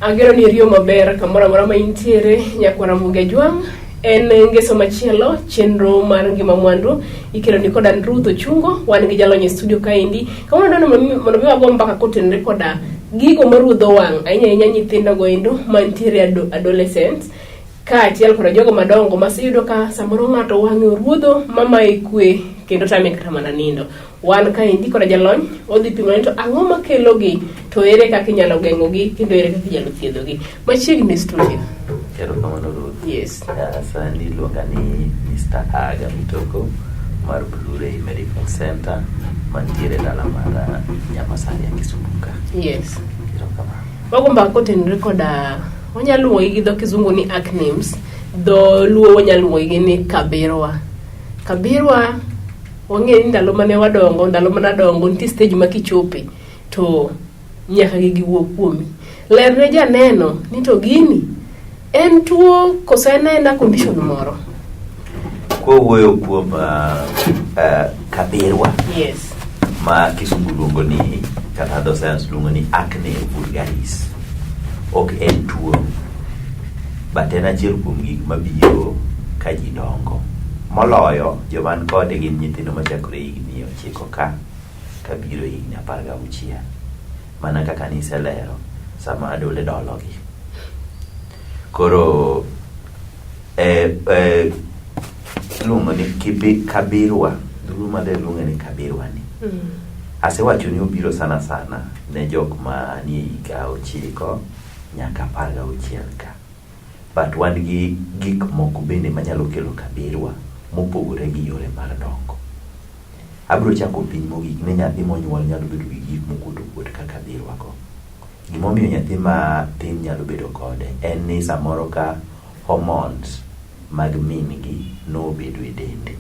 Agero ni rio maber kamora mora ma intiere nyakwara Muge Jwang en ngeso machielo chenro mar ngima mwandu ikelo ni koda Ruth Ochungo wan gi jalony e studio kaendi kama ndono mondo wago mpaka kotenre koda gigo marudho wang' ahinya nyithindo goendo mantiere adolescents ka achiel koda jogo madongo masiyudo ka samoro ng'ato wang'e oruodho mama ikwe kendo tame kata mana nindo. Wan kaendi koda jalony odhi pimo to ang'o makelogi to ere kaka inyalo geng'ogi kendo ere kaka inyalo thiedhogi. Machiegni studio. Kero kamano Ruth. Yes. Sani iluonga ni Mr. Aga Mitoko mar Blue Ray Medical Center mantiere dala mar Nyamasani ya Kisumu ka. Yes. Kero kamano. Wago mpaka kotenre koda wanyalo luongogi gi dho kizungu ni acronyms, dho luo wanyalo luongogi ni Kabirwa. Kabirwa wang'e ni ndalo mane wadongo nitie stage ma kichope to nyaka giwuok kuomi. Lerne janeno ni to gini en tuo koso en condition moro. Kowuoyo kuom Kabirwa. Yes. Ma Kisumu luongo ni kata dho science luongo ni acne vulgaris. Ok en tuo, but en achiel kuom gik mabiro ka ji dongo. Moloyo joman kode gin nyithindo machakore higni 9 ka biro higni 16. Mana kaka niselero sama adole dologi. Koro luongo ni Kabirwa, dhuluma de luongo ni Kabirwa ni. Asewacho ni obiro sana ne jok ma nie higa 9 nyaka 16 ka. But wan gi gik moko bende manyalo kelo Kabirwa mopogore gi yore mar dongo. Abiro chako piny mogik ne nyathi monyuol nyalo bedo gi gik moko kaka Kabirwa go. Gimomiyo nyathi ma tin nyalo bedo kode en ni samoro ka hormones mag min gi no bedo e dende.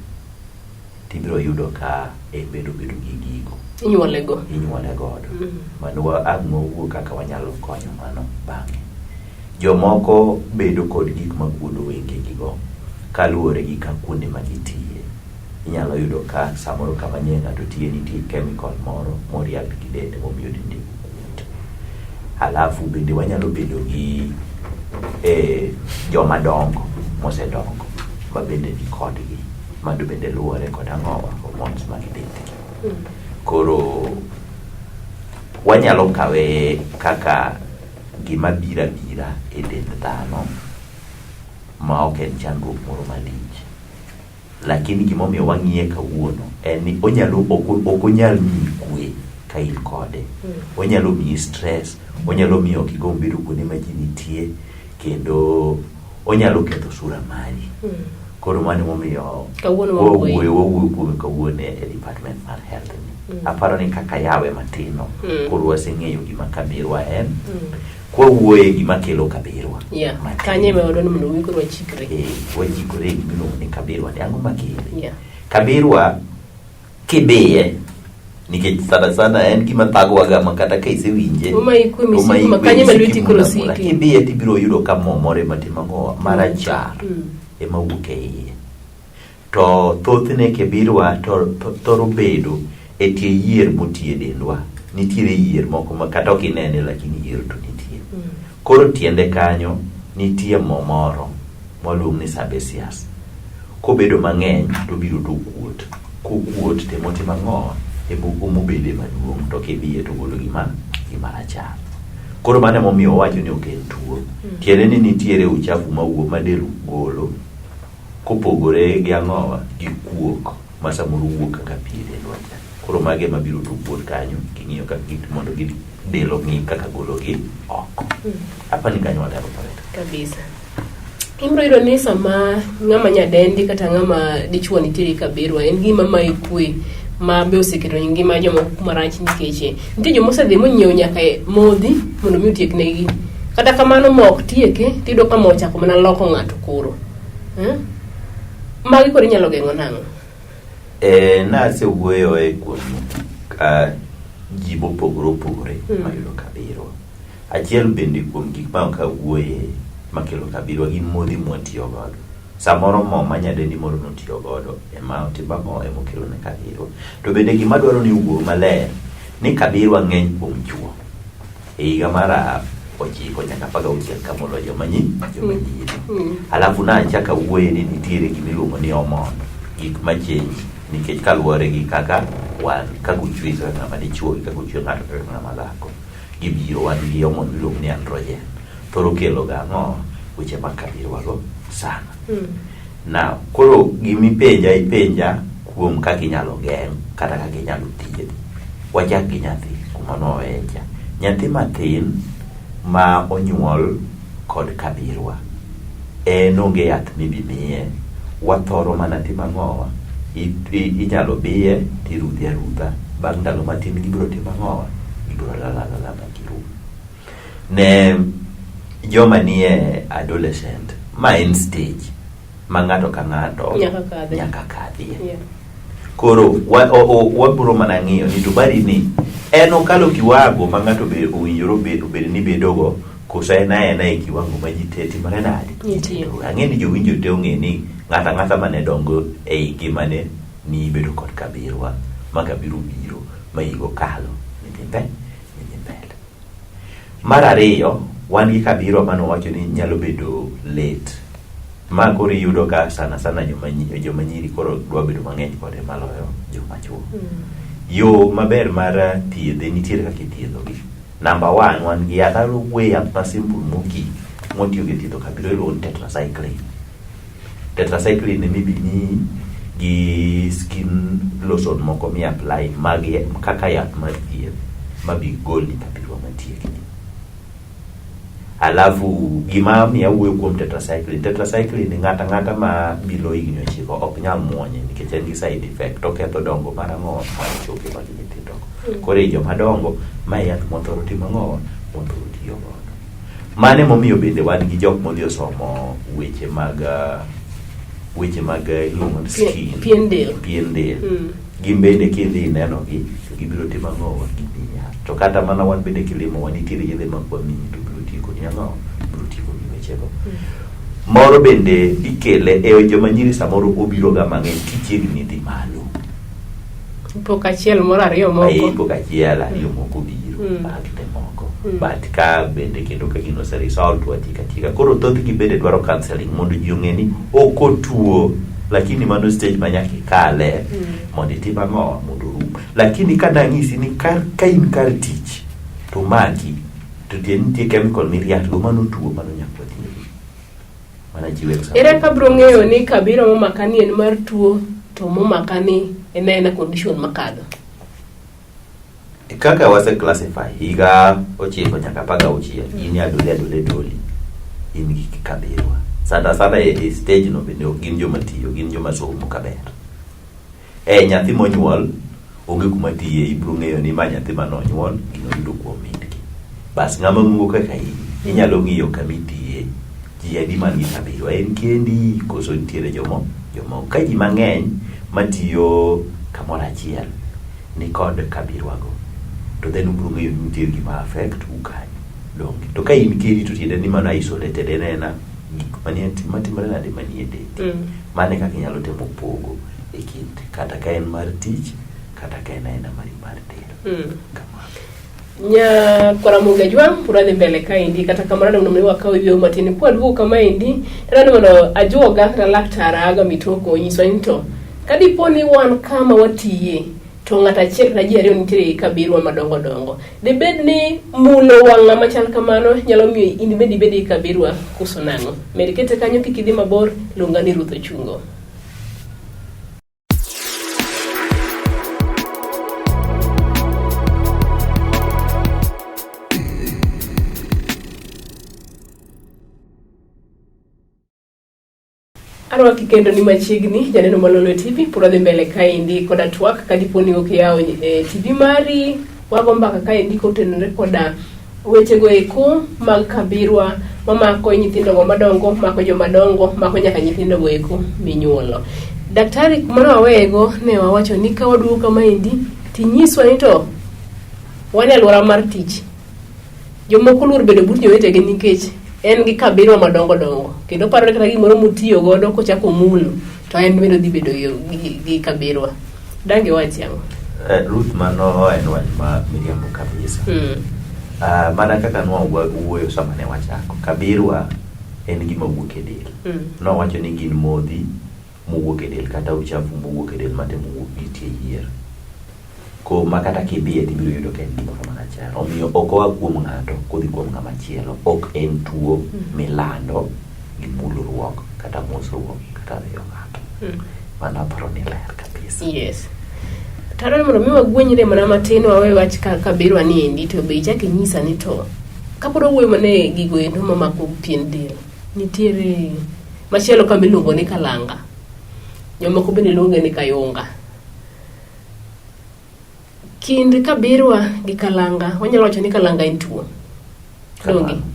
Tibiro yudo ka bedo gi gigo. Inyuole godo. Mano ag'o kaka wanyalo konyo mano bang'e. Jomoko bedo kod gik magudo wengegi go kaluwore gi ka kuonde ma gitiye. Inyalo yudo ka samoro kama ng'ato tiye nitie chemical moro moriag gi dende momiyo dende kuot. Alafu bende wanyalo bedo gi joma dongo mosedongo ma bende ni kodgi mado bende luwore kod ang'owa hormones mag dende. Koro wanyalo kawe kaka gima bira e dend dhano ma ok en chandruok moro malich. Lakini gimomiyo wang'iye kawuono en ni ok onyal miyi kwe ka in kode. Onyalo miyi stress, onyalo miyo kigomb bedo kuonde ma ji nitie, kendo onyalo ketho sura mari. Koro mano momiyo wawuoyo kuom kawuono e department mar health ni. Aparo ni kaka yawe matino koro waseng'eyo gima Kabirwa en. Kwawuoye gima kelo Kabirwa. Kanye me odon mondo wi koro wachikre. Wachikre gino ni Kabirwa ni ang'o makele. Kabirwa kibiye nikech sana en gima thagwaga makata ka isewinje. Kanye me lweti koro siki. Kibiye tibiro yudo ka mo more matimang'o marachar ema wuok e iye. To thothne Kabirwa thoro bedo e tie yier motie dendwa. Nitiere yier moko ma kata ok inene lakini yier to nitie. Koro tiende kanyo nitie mo moro mwaluong ni sebaceous. Kobedo mang'eny to biro to kuot. Kuot temo timang'o e buko mobede maduong' to kibiye to golo gima rachar. Koro mane momiyo wacho ni ok en tuo. Tiende ni nitiere uchafu mawuok ma del golo kopogore gi ang'owa gi kuok ma samoro wuok kaka pi e dendwa. Koro mage mabiro to kuot kanyo king'iyo kaka git mondo gi delo ng'i kaka gologi oko. Apa ni kanyo wataro pareto. Kabisa. Imbro iro ni sama ng'ama nyadendi kata ng'ama dichuo nitiere Kabirwa en gima ma ikwe ma be oseketo ngima joma marach nikech nitie joma osedhi monyiewo nyaka modhi mondo mi otiek negi. Kata kamano mok tieke tido kama ochako mana loko ng'ato koro. Magi koro inyalo geng'o nang'o? Nase wuoyo e kuom ji mopogore mayudo Kabirwa. Achiel bende kuom gik ma kawuoye makelo Kabirwa gin modhi mwatiyo godo. Samoro mo manyadendi moro notiyo godo ema otibamo emokelo ne Kabirwa. To bende gima dwaro ni uwuo maler ni Kabirwa ng'eny kuom chuo. E higa mar ochiko nyaka 16 kamolo jomanyiri. Alafu nachaka wuoye ni nitiere gimiluongo ni hormone, gik machange nikech kaluwore gi kaka wan kaka uchwe kaka ng'ama dichuo kaka uchwe ng'ato kaka ng'ama dhako, gibiro wan gi hormone miluongo ni androgen. Thoro kelo ga ang'o weche makabirwago sana. Na koro ipenja kuom kaka inyalo geng' kata kaka inyalo thiedh. Wachak gi nyathi kuma nowecha. Nyathi matin ma onyuol kod kabirwa onge yath mibimiye, wathoro mana timo ang'owa, inyalo biye tirudhi arudha, bang' ndalo matin gibiro timo ang'owa, gibiro lala magirum. Ne joma nie adolescent ma en stage ma ng'ato ka ng'ato nyaka kadhie. Koro wabiro mana ng'iyo ni to bari ni en okalo kiwango ma ng'ato owinjore obed ni bedogo, koso en e kiwango ma ji te timore nade. Ang'e ni jowinjo te ong'e ni ng'ata mane dongo e ngimane ni bedo kod kabirwa, ma kabiro biro ma higo kalo nidhi mbele. Mar ariyo, wan gi kabirwa manowacho ni nyalo bedo late, ma koro iyudo ka sana joma nyiri koro dwa bedo mang'eny kode maloyo joma chuo. Yo maber mar thiedhe nitiere kaka ithiedhogi. Number 1, wan gi yath ma simple mogik motiyo gi thiedho kabiro iluongo ni tetracycline. Tetracycline emibini gi skin lotion moko mi apply magi kaka yath mar thieth mabi golni kabiro mantie. Alafu gima miya wuoyo kuom tetracycline ng'ata ma bilo higni 9 ok nyal muonye nikech en gi side effect, oketho dongo mar ang'owa mar choke mag nyithindo. Koro joma dongo ma yath mothoro timo ang'owa mothoro tiyo godo. Mane momiyo bende wan gi jok modhi osomo weche mag iluongo ni skin, pien del. Gin bende kidhi neno gi gibiro timo ang'owa gimiya. To kata mana wan bende kilimo wan nitiere yedhe mag kwamini to biro tiyo kod ang'owa, biro tiyo kod wechego. Moro bende ikele e joma nyiri samoro obiro ga mang'eny kichiegni dhi malo. Pok achiel moro ariyo moko. Pok achiel ariyo moko biro, agte moko. But ka bende kendo ka gino se result watika. Koro thothgi bende dwaro counseling mondo ji ong'e ni ok otuo, lakini mano stage ma nyaka ikale mondo itim ang'owa mondo rum. Lakini ka dang'isi ni ka in kar tich to maki to nitie chemical miriatgo mano tuo mano nyaka thiedhi. Mana jiwe sa. Ere ka bro ng'eyo ni kabiro momakani en mar tuo to momakani en condition makadho. Kaka wase classify higa 9 nyaka 16 in adole doli in gi kabirwa. Sana e stage no bende gin joma tiyo, gin joma somo kaber. Nyathi monyuol onge kuma tiye, ibro ng'eyo ni ma nyathi manonyuol gino yudo kuom mingi. Bas ng'ama ng'uo kaka inyalo ng'iyo kamitiye ji adi man gi kabirwa, en kendi koso nitiere jomo ka ji mang'eny matiyo kamoro achiel ni kod kabirwago, to then ubro ng'eyo ni nitiere gima affect ukanyo dongi. To ka in kendi to tiende ni mano isolated enena gik matimore nade manie deti. Mane kaka inyalo temo pogo e kind kata ka en mar tich kata ka en aina mar del. Nya Kwaramuge Jwang puradhi mbele kaindi kata kamarana mnamliwa kawi vyo matini kwa dugu kama indi rani mano ajuoga na laktara aga mitoko nyiswa nito kadiponi wan kama watiye to ng'ata achiel na ji ariyo nitiere kabirwa madongo. Dibed ni mulo wang'a machal kamano nyalo miyo in bende ibed kabirwa koso nang'o. Medikete kanyo kik idhi mabor, luonga ni Ruth Ochungo. Arwa kikendo ni machiegni janeno Malolo TV puradhi mbele kaindi koda twak kadiponi okiyao TV mari wago mbaka kaindi kotenore koda wechego eko mag kabirwa mamako nyithindo madongo, mako jomadongo, mako nyaka nyithindo eko minyuolo. Daktari kumano wawego ne wawacho ni ka waduogo kama indi tinyiswa ni to wan e alwora mar tich. Jomoko luor bedo but jowetegi nikech en gi kabirwa madongo kendo paro kata gimoro mutiyo godo kochako mulo to en bende dhi bedo gi kabirwa. Dange wachiamo. Ruth, mano en wach ma miriambo kabisa. Mana kaka wuoyo sama ne wachako, kabirwa en gima wuok e del. Nowacho ni gin modhi mowuok e del kata uchafu mowuok e del matemo wuok gitie yier. Ko makata kibie tibiro yudo ka en gimoro manachar. Omiyo ok oa kuom ng'ato kodhi kuom ng'ama chielo. Ok en tuo milando gi mulruok kata mosruok kata reyo ng'ato. Mana paro ni ler kabisa. Yes. Taro mondo mi wagwenyre mana matin wawe wach kabirwa ni endi to be ichake nyisa ni to kapod wuoyo mane gigo endo mamako pien del. Nitiere machielo kama iluongo ni kalanga. Jomoko bende luonge ni kayunga. Kind kabirwa gi kalanga, wanyalo wacho ni kalanga en tuo.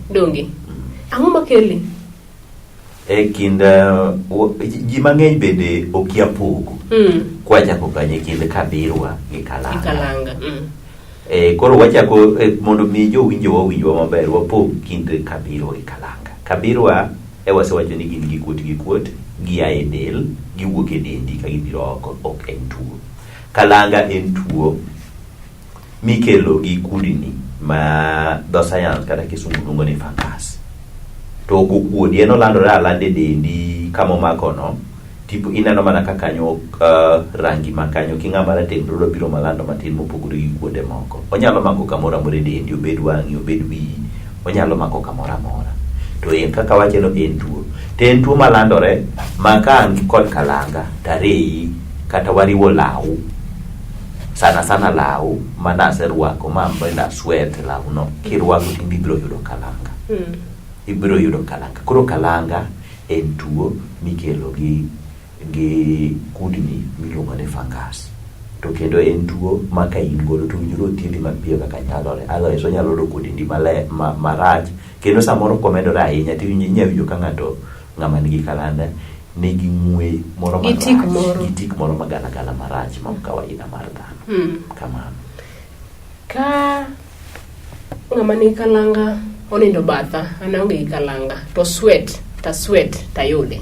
Dongi. Ang'o makele? Kind ji mang'eny bende okia pogo. Kwachako kanye kind kabirwa gi kalanga. Koro wachako mondo mi jowinjo maber wapog kind kabirwa gi kalanga. Kabirwa wasewacho ni gin gi kuot gia e del, giwuok e dendi ka gibiro oko, ok en tuo. Kalanga en tuo mikelo gi kudni ma dho science kata kisungu luongo ni fungus. To kuodi en olandore alande dendi kama omako no, tipo ineno mana ka kanyo rangi makanyo king'ama rateng' biro malando matin mopogore gi kuonde moko. Onyalo mako kamoro amora e dendi, obed wang'i, obed wiyi, onyalo mako kamoro amora. To en kaka wacheno en tuo. To en tuo malandore maka an kod kalanga tarei kata wariwo law. Sana law manase rwako mambenda sweat law no. Kirwako tindi biro yudo kalanga. Ibiro yudo kalanga. Koro kalanga en tuo mikelo gi kudni miluongo ni fungus. To kendo en tuo maka in godo to winjoro thiedhi mapiyo kaka nyalore. Otherwise onyalo doko dendi marach. Kendo samoro komedore ahinya tinyawinjo ka ng'ato ng'ama nigi kalanda nigi ng'we moro marach. Gitik moro magala marach ma kawaida mar dhano. Kamano. Ka ng'ama nigi kalanga onindo batha, anaonge gi kalanga, to sweat tayude.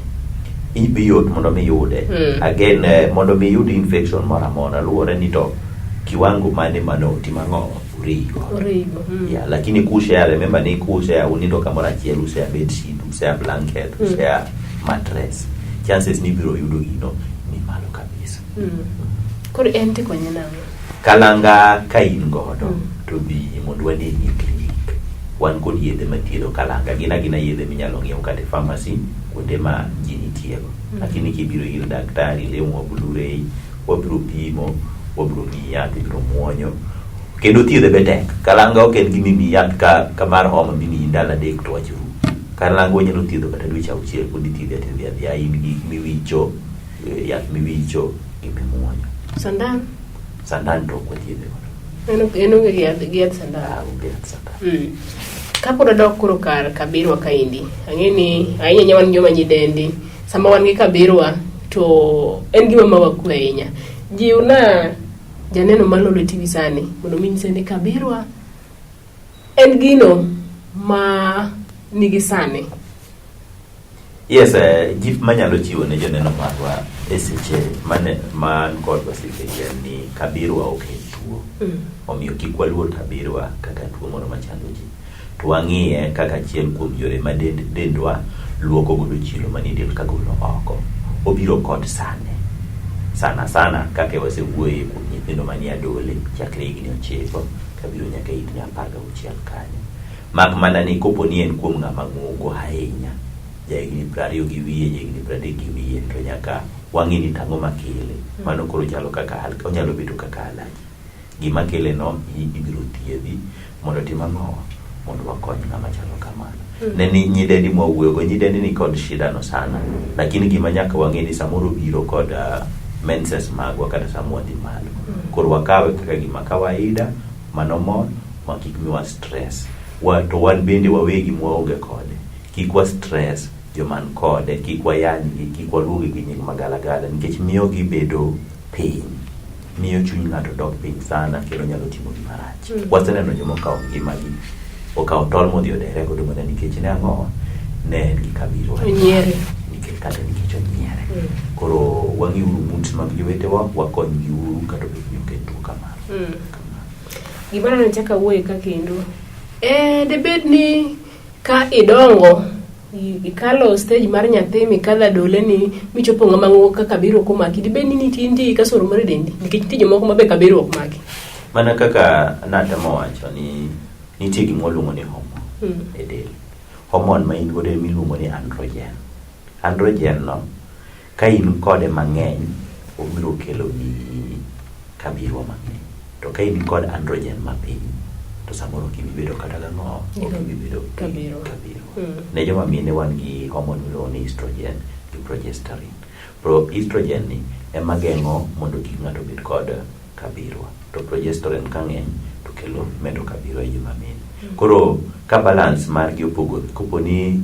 Ibiyot mondo mi yude. Again, mondo mi yud infection moro amora luwore ni to kiwango mane manoti mang'o urigo. Yeah, lakini kushare, remember ni kushare unindo kamoro achiel, ushare bedsheet, ushare blanket, ushare mattress. Chances ni biro yudo gino ni malo kabisa. Koro en ti konye nang'o? Kalanga ka in godo to bi mondo wadi e clinic. Wan kod yedhe mathiedho kalanga, gina yedhe minyalo ng'iew kata e pharmacy kuonde ma ji nitiego. Lakini kibiro ir daktari, lemo wabulurei, wabiro pimo, wabiro miyi yath, ibiro muonyo. Kendo thiedhe be tek. Kalanga ok en gimi yath ka mar homa mimiyi ndalo adek to wachuru. Kalanga wanyalo thiedho kata dweche 6 pod ithiedhe athiedha in gi miwicho, yath miwicho gi mimuonyo. Sandan to ok wathiedhe godo. Eno gi yath sandan. Kapod adok koro kar kabirwa kaindi, ang'eni ahinya wan joma nyidendi, sama wan gi kabirwa to en gima mawakwe ahinya. Jiwna janeno malolo TV sani mondo minyise ni kabirwa en gino ma nigi sani. Yes, jif manyalo chiwo ne joneno marwa eseche man kod wasike ni kabirwa ok en tuo. Omiyo kik waluor kabirwa kaka tuo moro machando ji. To wang'iye kaka achiel kuom yore ma dendwa luoko godo chilo manie del ka golo oko. Obiro kod sane. Sana kaka wasewuoye kuom nyithindo manie adole chakre higni 9 kabiro nyaka higni 16 kanyo. Mak mana ni kopo ni en kuom ng'ama ng'ugo ahinya, jahigni 20 gi wiye, jahigni 30 gi wiye, to nyaka wang'i ni tang'o makele. Mano koro chalo kaka onyalo bedo kaka alaji. Gima kele no ibiro thiedhi mondo tim ang'o, mondo wakony ng'ama chalo kamano. Ne nyidendi mwawuoyogo, nyidendi ni kod shida no sana, lakini gima nyaka wang'e ni samoro biro kod menses magwa kata samwadhi malo. Koro wakawe kaka gima kawaida, manomon, makik miwa stress. To wan bende wawegi mwaonge kode. Kik wa stress joman kode, kik wayangi, kik waluogi gi nying magalagala, nikech miyo gibedo piny. Miyo chuny ng'ato dok piny sana, kendo nyalo timo gima rach. Waseneno joma okawo ngimagi, okawo tol modhi odere godo mana nikech ne ang'o, ne en gi kabirwa. Onyiere. Kata nikech onyiere. Koro wang'iuru mut mag jowetewa, wakonygi uru kata obed ni ok en tuo kamano. Gimana nachaka wuoye ka kendo Debed ni ka idongo ikalo stage mar nyathi mikadha dole ni michopo ngama ngo kaka biro komaki dibed ni tindi kasoro mar dendi nikech tije moko mabe kabiro ok maki mana kaka natemo wacho ni nitie gima luongo ni hormone e del. Hormone ma in godo miluongo ni androgen no ka in kode mang'eny obiro kelo ni kabiro mang'eny, to ka in kod androgen mapiny to samoro kibibedo kata gang'o kibibedo kabiro. Ne joma mine wan gi hormone miluongo ni estrogen gi progesterone. Estrogen ni ema geng'o mondo kik ng'ato bed kod kabiro, to progesterone ka ng'eny to kelo medo kabiro e joma mine. Koro ka balance margi opogore, kopo ni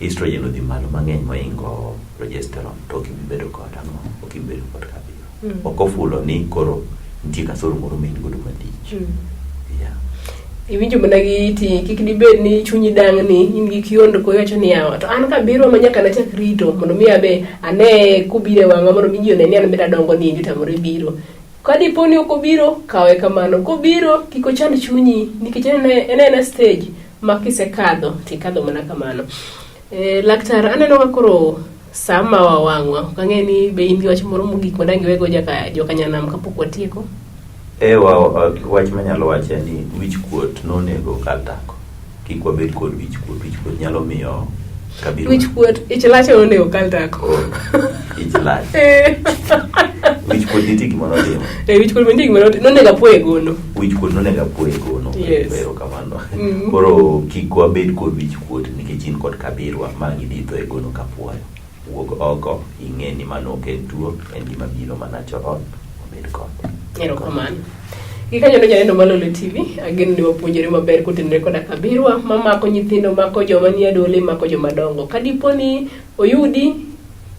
estrogen odhi malo mang'eny moingo progesterone to kibibedo kod ang'o, kibibedo kod kabiro. Okofulo ni koro nitie kasoro moro main godo malich. Iwinjo mana gi iti kik dibed ni chunyi dang' ni in gi kiondo koyacho ni yawa to an kabiro ma nyaka nachak rito mondo mi abe ane kubire wanga mondo mi ji one ni an beda dongo ni indi tamore biro. Kadipo ni okobiro kawe kamano, kobiro kik ochand chunyi nikech en stage ma kisekadho tikadho mana kamano. Laktar, aneno ka koro sama wawang'wa kang'e ni be in gi wach moro mogik modangi wego joka nyanam kapok watieko. Wach manyalo wacho ni wich kuot nonego kal tako. Kik wabed kod wich kuot nyalo miyo kabiro. Wich kuot ich lach onego kal tako. Ich lach. Wich kuot nitie gima notimo. Wich kuot nitie gima nonego apoe gono. Wich kuot nonego apoe gono. Yes. Pero kamano. Koro kik wabed kod wich kuot nikech in kod kabirwa ma giditho e gono kapuoyo. Wuog oko ing'e ni mano ok en tuo, en gima biro mana chon obed kode. Erokamano. Gikanyo no janeno Malolo TV, ageno ni wapuonjore maber kotenore koda kabirwa mamako nyithindo, mako joma ni adole, mako joma dongo. Kadipo ni oyudi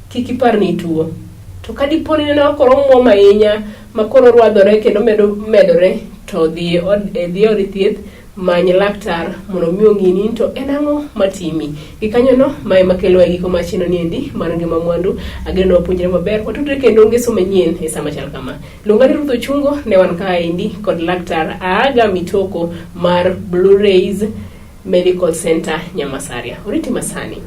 kik ipar ni tuo. To kadipo ni neno koro muom ahinya makoro rwadhore kendo medore to dhi od thieth many laktar mondo mi ong'ini to en ang'o matimi. Gikanyo no mae makelo e giko machino ni endi mar ngima mwandu. Ageno wapuonjore maber watudre kendo ngeso manyien e sama chal kama. Luonga ni Ruth Ochungo, ne wan ka endi kod laktar Aga Mitoko mar Blue Rays Medical Center Nyamasaria. Oriti masani.